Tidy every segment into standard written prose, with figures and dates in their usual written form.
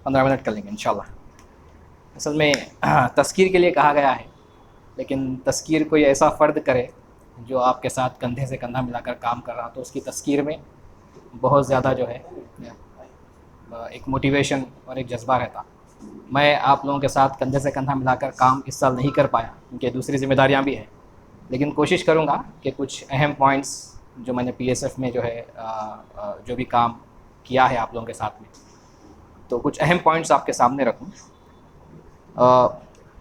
15 minute کر لیں گے انشاءاللہ۔ اصل میں تذکیر کے لیے کہا گیا ہے، لیکن تذکیر کوئی ایسا فرد کرے جو آپ کے ساتھ کندھے سے کندھا ملا کر کام کر رہا، تو اس کی تذکیر میں بہت زیادہ جو ہے ایک موٹیویشن اور ایک جذبہ رہتا۔ میں آپ لوگوں کے ساتھ کندھے سے کندھا ملا کر کام اس سال نہیں کر پایا کیونکہ دوسری ذمہ داریاں بھی ہیں، لیکن کوشش کروں گا کہ کچھ اہم پوائنٹس جو میں نے پی ایس ایف میں جو ہے جو بھی کام کیا ہے آپ لوگوں کے ساتھ میں، تو کچھ اہم پوائنٹس آپ کے سامنے رکھوں۔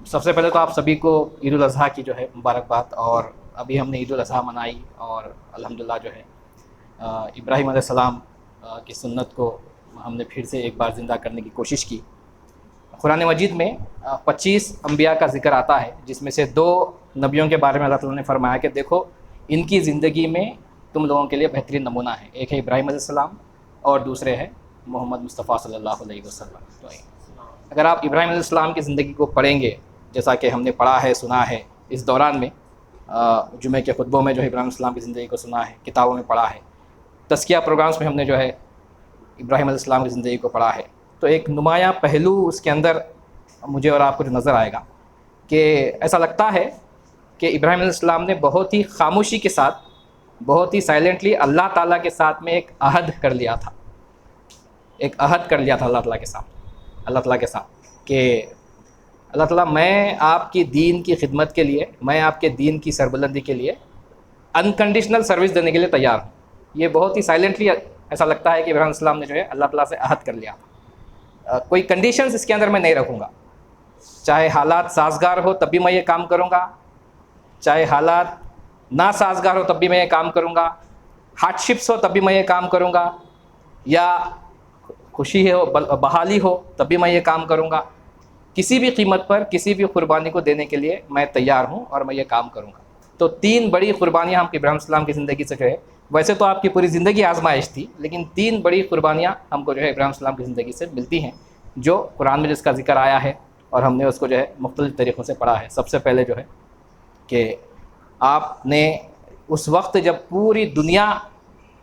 سب سے پہلے تو آپ سبھی کو عید الاضحیٰ کی جو ہے مبارکباد، اور ابھی ہم نے عید الاضحیٰ منائی اور الحمدللہ جو ہے ابراہیم علیہ السلام کی سنت کو ہم نے پھر سے ایک بار زندہ کرنے کی کوشش کی۔ قرآن مجید میں 25 انبیاء کا ذکر آتا ہے، جس میں سے 2 نبیوں کے بارے میں اللہ تعالیٰ نے فرمایا کہ دیکھو ان کی زندگی میں تم لوگوں کے لیے بہترین نمونہ ہے، ایک ہے ابراہیم علیہ السلام اور دوسرے ہے محمد مصطفیٰ صلی اللہ علیہ وسلم۔ تو اگر آپ ابراہیم علیہ السلام کی زندگی کو پڑھیں گے، جیسا کہ ہم نے پڑھا ہے سنا ہے اس دوران میں، جمعہ کے خطبوں میں جو ہے ابراہیم علیہ السلام کی زندگی کو سنا ہے، کتابوں میں پڑھا ہے، تزکیہ پروگرامز میں ہم نے جو ہے ابراہیم علیہ السلام کی زندگی کو پڑھا ہے، تو ایک نمایاں پہلو اس کے اندر مجھے اور آپ کو جو نظر آئے گا کہ ایسا لگتا ہے کہ ابراہیم علیہ السلام نے بہت ہی خاموشی کے ساتھ، بہت ہی سائلنٹلی اللہ تعالیٰ کے ساتھ میں ایک عہد کر لیا تھا، ایک عہد کر لیا تھا اللہ تعالیٰ کے ساتھ کہ اللہ تعالیٰ میں آپ کی دین کی خدمت کے لیے، میں آپ کے دین کی سربلندی کے لیے انکنڈیشنل سروس دینے کے لیے تیار ہوں۔ یہ بہت ہی سائلنٹلی ایسا لگتا ہے کہ ابراہیم علیہ السلام نے جو ہے اللہ تعالیٰ سے عہد کر لیا تھا، کوئی کنڈیشنز اس کے اندر میں نہیں رکھوں گا، چاہے حالات سازگار ہو تب بھی میں یہ کام کروں گا، چاہے حالات ناسازگار ہو تب بھی میں یہ کام کروں گا، ہارڈ شپس ہو تب بھی میں یہ کام کروں گا، یا خوشی ہو بحالی ہو تب بھی میں یہ کام کروں گا، کسی بھی قیمت پر کسی بھی قربانی کو دینے کے لیے میں تیار ہوں اور میں یہ کام کروں گا۔ تو 3 بڑی قربانیاں ہم ابراہیم علیہ السلام کی زندگی سے جو ہے، ویسے تو آپ کی پوری زندگی آزمائش تھی، لیکن 3 بڑی قربانیاں ہم کو جو ہے ابراہیم علیہ السلام کی زندگی سے ملتی ہیں، جو قرآن میں جس کا ذکر آیا ہے اور ہم نے اس کو جو ہے مختلف طریقوں سے پڑھا ہے۔ سب سے پہلے جو ہے کہ آپ نے اس وقت جب پوری دنیا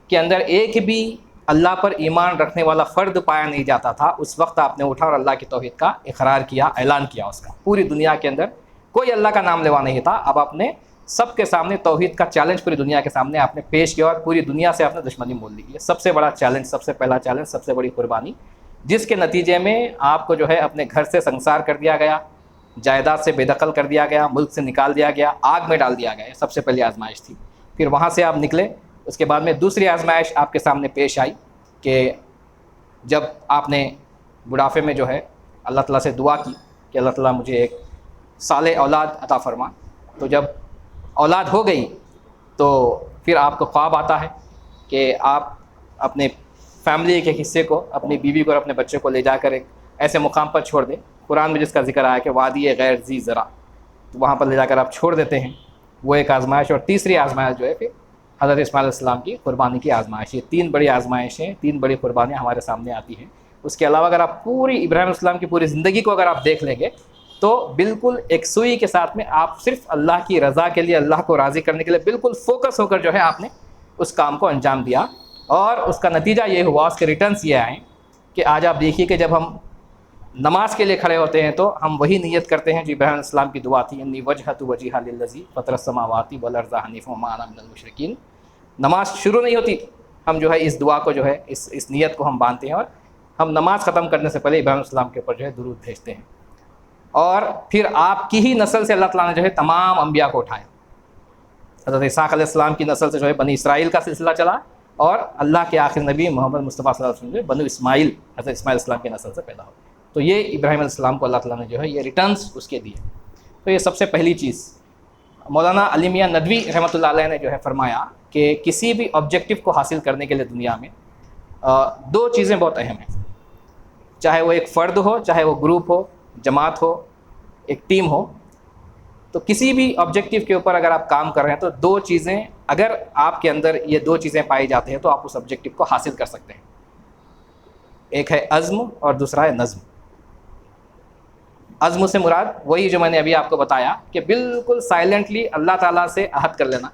کے اندر ایک بھی اللہ پر ایمان رکھنے والا فرد پایا نہیں جاتا تھا، اس وقت آپ نے اٹھا اور اللہ کی توحید کا اقرار کیا، اعلان کیا اس کا۔ پوری دنیا کے اندر کوئی اللہ کا نام لیوا نہیں تھا، اب آپ نے سب کے سامنے توحید کا چیلنج پوری دنیا کے سامنے آپ نے پیش کیا اور پوری دنیا سے آپ نے دشمنی مول لی۔ یہ سب سے بڑا چیلنج، سب سے پہلا چیلنج، سب سے بڑی قربانی، جس کے نتیجے میں آپ کو جو ہے اپنے گھر سے سنسار کر دیا گیا، جائیداد سے بے دخل کر دیا گیا، ملک سے نکال دیا گیا، آگ میں ڈال دیا گیا۔ سب سے پہلی آزمائش تھی۔ پھر وہاں سے آپ نکلے، اس کے بعد میں دوسری آزمائش آپ کے سامنے پیش آئی کہ جب آپ نے بڑھاپے میں جو ہے اللہ تعالیٰ سے دعا کی کہ اللہ تعالیٰ مجھے ایک صالح اولاد عطا فرما، تو جب اولاد ہو گئی تو پھر آپ کو خواب آتا ہے کہ آپ اپنے فیملی کے حصے کو، اپنی بیوی کو اور اپنے بچے کو لے جا کر ایک ایسے مقام پر چھوڑ دیں، قرآن میں جس کا ذکر آیا کہ وادی غیر ذی زرع، تو وہاں پر لے جا کر آپ چھوڑ دیتے ہیں، وہ ایک آزمائش۔ اور تیسری آزمائش جو ہے پھر حضرت اسماعیل علیہ السلام کی قربانی کی آزمائش۔ یہ 3 بڑی آزمائشیں، 3 بڑی قربانیاں ہمارے سامنے آتی ہیں۔ اس کے علاوہ اگر آپ پوری ابراہیم علیہ السلام کی پوری زندگی کو اگر آپ دیکھ لیں گے تو بالکل ایک سوئی کے ساتھ میں آپ صرف اللہ کی رضا کے لیے، اللہ کو راضی کرنے کے لیے بالکل فوکس ہو کر جو ہے آپ نے اس کام کو انجام دیا، اور اس کا نتیجہ یہ ہوا، اس کے ریٹرنز یہ آئیں کہ آج آپ دیکھیے کہ جب ہم نماز کے لیے کھڑے ہوتے ہیں تو ہم وہی نیت کرتے ہیں جو ابراہیم علیہ السلام کی دعا تھی، انی وجہت وجہی للذی فطر السماوات والارض حنیفا وما انا من المشرکین۔ نماز شروع نہیں ہوتی، ہم جو ہے اس دعا کو جو ہے اس نیت کو ہم باندھتے ہیں، اور ہم نماز ختم کرنے سے پہلے ابراہیم علیہ السلام کے اوپر جو ہے درود بھیجتے ہیں۔ اور پھر آپ کی ہی نسل سے اللہ تعالیٰ نے جو ہے تمام انبیاء کو اٹھایا۔ حضرت اسحاق علیہ السلام کی نسل سے جو ہے بنی اسرائیل کا سلسلہ چلا، اور اللہ کے آخری نبی محمد مصطفیٰ صلی اللہ علیہ وسلم جو بنو اسماعیل، حضرت اسماعیل علیہ السلام کی نسل سے پیدا ہو۔ تو یہ ابراہیم علیہ السلام کو اللہ تعالیٰ نے جو ہے یہ ریٹرنز اس کے دیے۔ تو یہ سب سے پہلی چیز مولانا علی میاں ندوی رحمۃ اللہ علیہ نے جو ہے فرمایا کہ کسی بھی آبجیکٹو کو حاصل کرنے کے لیے دنیا میں 2 چیزیں بہت اہم ہیں، چاہے وہ ایک فرد ہو، چاہے وہ گروپ ہو، جماعت ہو، ایک ٹیم ہو۔ تو کسی بھی آبجیکٹو کے اوپر اگر آپ کام کر رہے ہیں تو 2 چیزیں، اگر آپ کے اندر یہ 2 چیزیں پائی جاتی ہیں تو آپ اس آبجیکٹو کو حاصل کر سکتے ہیں۔ ایک ہے عزم اور دوسرا ہے نظم۔ عزم سے مراد وہی جو میں نے ابھی آپ کو بتایا کہ بالکل سائلنٹلی اللہ تعالیٰ سے عہد کر لینا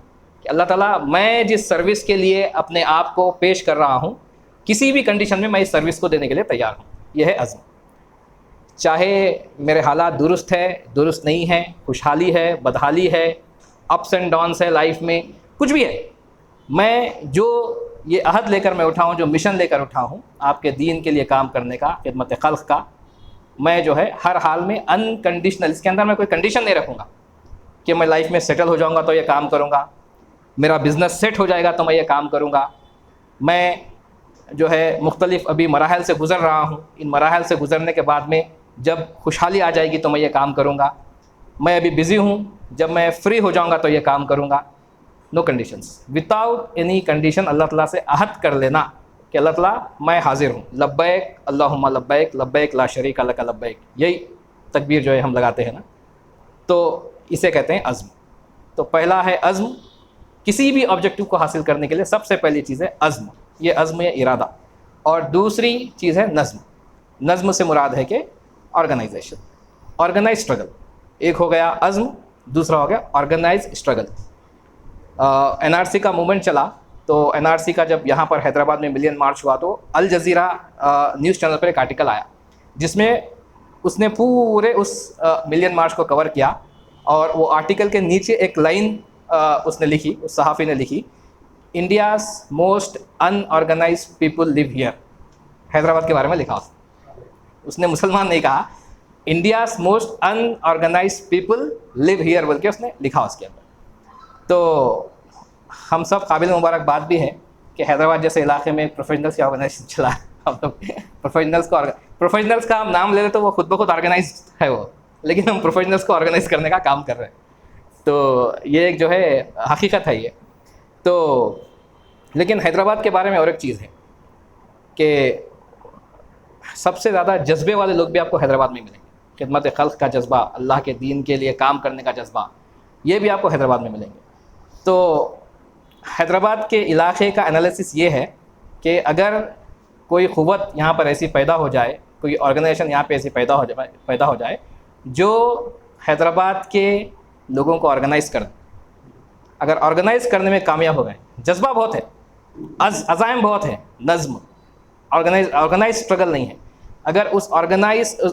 کہ اللہ تعالیٰ میں جس سروس کے لیے اپنے آپ کو پیش کر رہا ہوں، کسی بھی کنڈیشن میں اس سروس کو دینے کے لیے تیار ہوں. یہ ہے عزم. چاہے میرے حالات درست ہے درست نہیں ہے، خوشحالی ہے بدحالی ہے، اپس اینڈ ڈاؤنس ہے لائف میں، کچھ بھی ہے، میں جو یہ عہد لے کر میں اٹھا ہوں، جو مشن لے کر اٹھا ہوں آپ کے دین کے لیے کام کرنے کا، خدمت خلق کا، میں جو ہے ہر حال میں انکنڈیشنل، اس کے اندر میں کوئی کنڈیشن نہیں رکھوں گا کہ میں لائف میں سیٹل ہو جاؤں گا تو یہ کام کروں گا، میرا بزنس سیٹ ہو جائے گا تو میں یہ کام کروں گا، میں جو ہے مختلف ابھی مراحل سے گزر رہا ہوں، ان مراحل سے گزرنے کے بعد میں جب خوشحالی آ جائے گی تو میں یہ کام کروں گا، میں ابھی بزی ہوں، جب میں فری ہو جاؤں گا تو یہ کام کروں گا. نو کنڈیشنز، وداؤٹ اینی کنڈیشن اللہ تعالیٰ سے عہد کر لینا کہ اللہ تعالیٰ میں حاضر ہوں، لبیک اللہم لبیک لبیک لا شریک لک لبیک، یہی تکبیر جو ہے ہم لگاتے ہیں نا، تو اسے کہتے ہیں عزم. تو پہلا ہے عزم. کسی بھی آبجیکٹو کو حاصل کرنے کے لیے سب سے پہلی چیز ہے عزم، یہ عزم یا ارادہ. اور دوسری چیز ہے نظم. نظم سے مراد ہے کہ آرگنائزیشن، آرگنائز اسٹرگل. ایک ہو گیا عزم، دوسرا ہو گیا organise struggle. N R C کا موومنٹ چلا تو این آر سی کا جب یہاں پر حیدرآباد میں ملین مارچ ہوا تو الجزیرہ نیوز چینل پر ایک آرٹیکل آیا جس میں اس نے پورے اس ملین مارچ کو کور کیا، اور وہ آرٹیکل کے نیچے ایک لائن اس نے لکھی، اس صحافی نے لکھی، India's most unorganised people live here. Hyderabad کے بارے میں لکھا اس نے، مسلمان نہیں کہا، India's most unorganised people live here بلکہ اس نے لکھا اس کے اندر. تو ہم سب قابل مبارکباد بھی ہے کہ حیدرآباد جیسے علاقے میں پروفیشنلس کی آرگنائزیشن چلا ہے. ہم لوگ پروفیشنلس کا ہم نام لے لیں تو وہ خود بخود آرگنائز ہے وہ، لیکن ہم پروفیشنلس کو آرگنائز کرنے کا کام کر رہے ہیں. تو یہ ایک جو ہے حقیقت ہے یہ. تو لیکن حیدرآباد کے بارے میں اور ایک چیز ہے کہ سب سے زیادہ جذبے والے لوگ بھی آپ کو حیدرآباد میں ملیں گے. خدمت خلق کا جذبہ، اللہ کے دین کے لیے کام کرنے کا جذبہ، یہ بھی آپ کو حیدرآباد میں ملیں گے. تو حیدرآباد کے علاقے کا انالیسس یہ ہے کہ اگر کوئی قوت یہاں پر ایسی پیدا ہو جائے، کوئی آرگنائزیشن یہاں پہ ایسی پیدا ہو جائے جو حیدرآباد کے لوگوں کو آرگنائز کر دیں، اگر آرگنائز کرنے میں کامیاب ہو گئے، جذبہ بہت ہے، عزائم بہت ہے، نظم، آرگنائز اسٹرگل نہیں ہے، اگر اس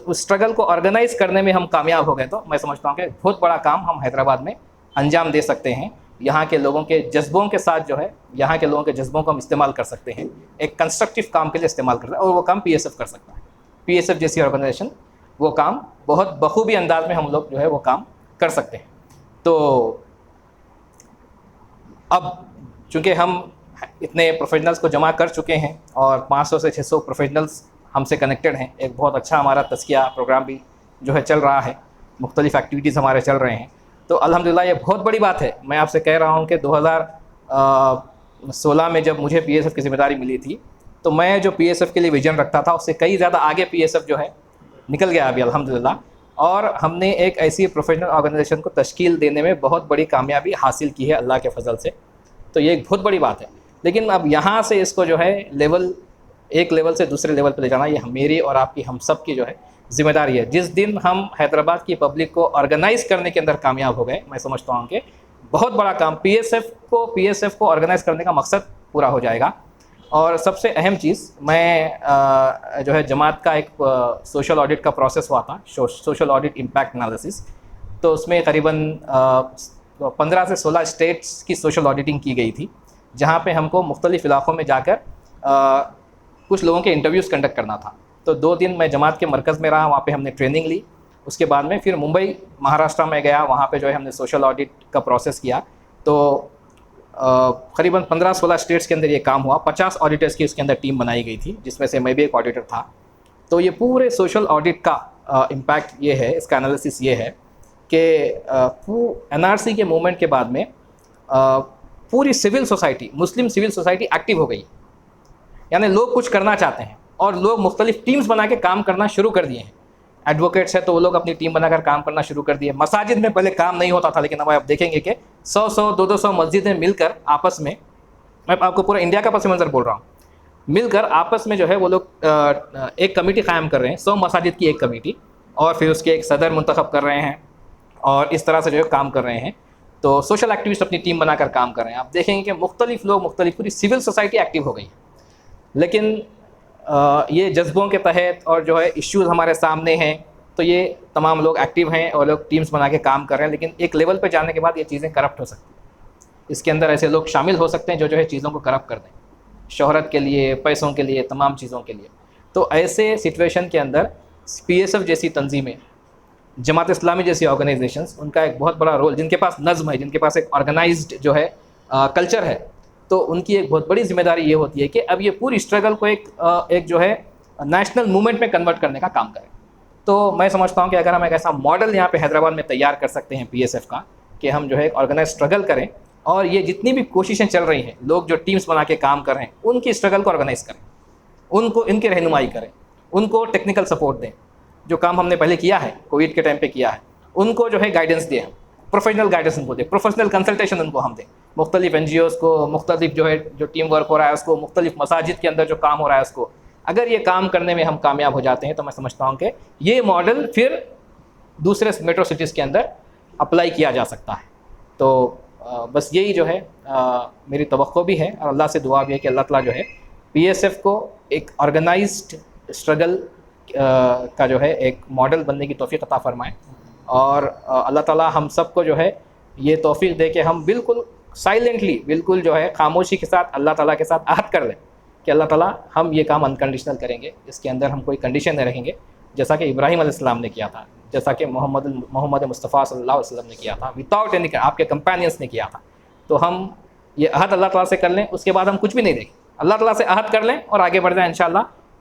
اسٹرگل کو آرگنائز کرنے میں ہم کامیاب ہو گئے تو میں سمجھتا ہوں کہ بہت بڑا کام ہم حیدرآباد میں انجام دے سکتے ہیں. یہاں کے لوگوں کے جذبوں کے ساتھ جو ہے، یہاں کے لوگوں کے جذبوں کو ہم استعمال کر سکتے ہیں، ایک کنسٹرکٹیو کام کے لیے استعمال کر سکتے ہیں، اور وہ کام پی ایس ایف کر سکتا ہے. پی ایس ایف جیسی آرگنائزیشن وہ کام بہت بخوبی انداز میں ہم لوگ جو ہے وہ کام کر سکتے ہیں. تو اب چونکہ ہم اتنے پروفیشنلز کو جمع کر چکے ہیں اور 500 سے 600 پروفیشنلز ہم سے کنیکٹڈ ہیں، ایک بہت اچھا ہمارا تزکیہ پروگرام بھی جو ہے چل رہا ہے، مختلف ایکٹیویٹیز ہمارے چل رہے ہیں. تو الحمدللہ یہ بہت بڑی بات ہے. میں آپ سے کہہ رہا ہوں کہ 2016 میں جب مجھے پی ایس ایف کی ذمہ داری ملی تھی تو میں جو پی ایس ایف کے لیے ویژن رکھتا تھا اس سے کئی زیادہ آگے پی ایس ایف جو ہے نکل گیا ابھی الحمدللہ، اور ہم نے ایک ایسی پروفیشنل آرگنائزیشن کو تشکیل دینے میں بہت بڑی کامیابی حاصل کی ہے اللہ کے فضل سے. تو یہ ایک بہت بڑی بات ہے. لیکن اب یہاں سے اس کو جو ہے ایک لیول سے دوسرے لیول پہ لے جانا، یہ میری اور آپ کی، ہم سب کی جو ہے ذمہ داری ہے. جس دن ہم حیدرآباد کی پبلک کو آرگنائز کرنے کے اندر کامیاب ہو گئے، میں سمجھتا ہوں کہ بہت بڑا کام پی ایس ایف کو آرگنائز کرنے کا مقصد پورا ہو جائے گا. اور سب سے اہم چیز، میں جو ہے جماعت کا ایک سوشل آڈٹ کا پروسیس ہوا تھا، سوشل آڈٹ امپیکٹ انالیسس. تو اس میں قریباً 15 سے 16 اسٹیٹس کی سوشل آڈیٹنگ کی گئی تھی، جہاں پہ ہم کو مختلف علاقوں میں جا کر کچھ لوگوں کے انٹرویوز کنڈکٹ کرنا تھا. تو 2 دن میں جماعت کے مرکز میں رہا، وہاں پہ ہم نے ٹریننگ لی. اس کے بعد میں پھر ممبئی مہاراشٹرا میں گیا، وہاں پہ جو ہے ہم نے سوشل آڈٹ کا پروسیس کیا. تو قریباً 15-16 اسٹیٹس کے اندر یہ کام ہوا. 50 آڈیٹرس کی اس کے اندر ٹیم بنائی گئی تھی، جس میں سے میں بھی ایک آڈیٹر تھا. تو یہ پورے سوشل آڈٹ کا امپیکٹ یہ ہے، اس کا انالیسس یہ ہے کہ این آر سی کے موومنٹ کے بعد میں پوری سول سوسائٹی، مسلم سول سوسائٹی ایکٹیو ہو گئی. یعنی لوگ کچھ کرنا چاہتے ہیں اور لوگ مختلف ٹیمز بنا کے کام کرنا شروع کر دیے ہیں. ایڈوکیٹس ہیں تو وہ لوگ اپنی ٹیم بنا کر کام کرنا شروع کر دیے. مساجد میں پہلے کام نہیں ہوتا تھا، لیکن اب آپ دیکھیں گے کہ 100-200 مسجدیں مل کر آپس میں آپ کو پورا انڈیا کا پس منظر بول رہا ہوں، مل کر آپس میں جو ہے وہ لوگ ایک کمیٹی قائم کر رہے ہیں، 100 مساجد کی ایک کمیٹی، اور پھر اس کے ایک صدر منتخب کر رہے ہیں، اور اس طرح سے جو ہے کام کر رہے ہیں. تو سوشل ایکٹیوسٹ اپنی ٹیم بنا کر کام کر رہے ہیں. آپ دیکھیں گے کہ مختلف لوگ، پوری سول سوسائٹی ایکٹیو ہو گئی ہے. لیکن یہ جذبوں کے تحت اور جو ہے ایشوز ہمارے سامنے ہیں تو یہ تمام لوگ ایکٹیو ہیں اور لوگ ٹیمز بنا کے کام کر رہے ہیں، لیکن ایک لیول پہ جانے کے بعد یہ چیزیں کرپٹ ہو سکتی ہیں۔ اس کے اندر ایسے لوگ شامل ہو سکتے ہیں جو ہے چیزوں کو کرپٹ کر دیں، شہرت کے لیے، پیسوں کے لیے، تمام چیزوں کے لیے۔ تو ایسے سچویشن کے اندر پی ایس ایف جیسی تنظیمیں، جماعت اسلامی جیسی آرگنائزیشنز، ان کا ایک بہت بڑا رول، جن کے پاس نظم ہے، جن کے پاس ایک آرگنائزڈ جو ہے کلچر ہے، تو ان کی ایک بہت بڑی ذمہ داری یہ ہوتی ہے کہ اب یہ پوری اسٹرگل کو ایک جو ہے نیشنل موومنٹ میں کنورٹ کرنے کا کام کریں۔ تو میں سمجھتا ہوں کہ اگر ہم ایک ایسا ماڈل یہاں پہ حیدرآباد میں تیار کر سکتے ہیں پی ایس ایف کا، کہ ہم جو ہے ایک آرگنائز اسٹرگل کریں، اور یہ جتنی بھی کوششیں چل رہی ہیں، لوگ جو ٹیمز بنا کے کام کر رہے ہیں، ان کی اسٹرگل کو آرگنائز کریں، ان کی رہنمائی کریں، ان کو ٹیکنیکل سپورٹ دیں، جو کام ہم نے پہلے کیا ہے، کووڈ کے ٹائم پہ کیا ہے، ان کو جو ہے گائیڈنس دیں، پروفیشنل گائیڈنس ان کو دیں، پروفیشنل کنسلٹیشن ان کو ہم دیں، مختلف این جی اوز کو، مختلف جو ہے جو ٹیم ورک ہو رہا ہے اس کو، مختلف مساجد کے اندر جو کام ہو رہا ہے اس کو، اگر یہ کام کرنے میں ہم کامیاب ہو جاتے ہیں تو میں سمجھتا ہوں کہ یہ ماڈل پھر دوسرے میٹرو سٹیز کے اندر اپلائی کیا جا سکتا ہے۔ تو بس یہی جو ہے میری توقع بھی ہے، اور اللہ سے دعا بھی ہے کہ اللہ تعالیٰ جو ہے پی ایس ایف کو ایک آرگنائزڈ اسٹرگل کا جو ہے ایک ماڈل بننے کی توفیق عطا فرمائے، اور اللہ تعالیٰ ہم سب کو جو ہے یہ توفیق دے کہ ہم بالکل سائلنٹلی، بالکل جو ہے خاموشی کے ساتھ اللہ تعالیٰ کے ساتھ عہد کر لیں کہ اللہ تعالیٰ ہم یہ کام انکنڈیشنل کریں گے، اس کے اندر ہم کوئی کنڈیشن نہیں رکھیں گے، جیسا کہ ابراہیم علیہ السلام نے کیا تھا، جیسا کہ محمد مصطفیٰ صلی اللہ علیہ وسلم نے کیا تھا، وداؤٹ اینی، آپ کے کمپینینس نے کیا تھا۔ تو ہم یہ عہد اللہ تعالیٰ سے کر لیں، اس کے بعد ہم کچھ بھی نہیں دیکھیں، اللہ تعالیٰ سے عہد کر لیں اور آگے بڑھ جائیں انشاءاللہ۔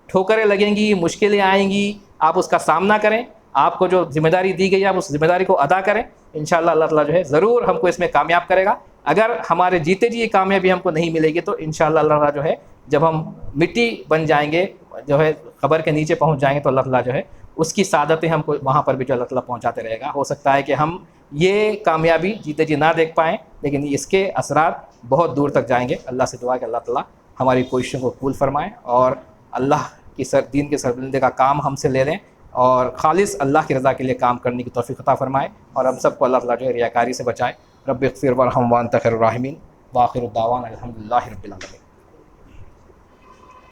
ٹھوکریں لگیں گی، مشکلیں آئیں گی، آپ اس کا سامنا کریں، آپ کو جو ذمہ داری دی گئی ہے آپ اس ذمہ داری کو ادا کریں، انشاءاللہ اللہ تعالیٰ جو ہے ضرور ہم کو اس میں کامیاب کرے گا۔ اگر ہمارے جیتے جی یہ کامیابی ہم کو نہیں ملے گی تو انشاءاللہ اللہ تعالیٰ جو ہے جب ہم مٹی بن جائیں گے، جو ہے قبر کے نیچے پہنچ جائیں گے، تو اللہ تعالیٰ جو ہے اس کی سعادتیں ہم کو وہاں پر بھی جو اللہ تعالیٰ پہنچاتے رہے گا۔ ہو سکتا ہے کہ ہم یہ کامیابی جیتے جی نہ دیکھ پائیں، لیکن اس کے اثرات بہت دور تک جائیں گے۔ اللہ سے دعا کہ اللہ تعالیٰ ہماری کوششوں کو قبول فرمائے، اور اللہ کی دین کے سربلندے کا کام ہم سے لے لیں، اور خالص اللہ کی رضا کے لیے کام کرنے کی توفیق عطا فرمائے، اور ہم سب کو اللہ تعالیٰ جو ہے ریاکاری سے بچائے۔ رب اغفر وارحم وانت خیر الراحمین، وآخر الدعوانا الحمد للہ رب العالمین۔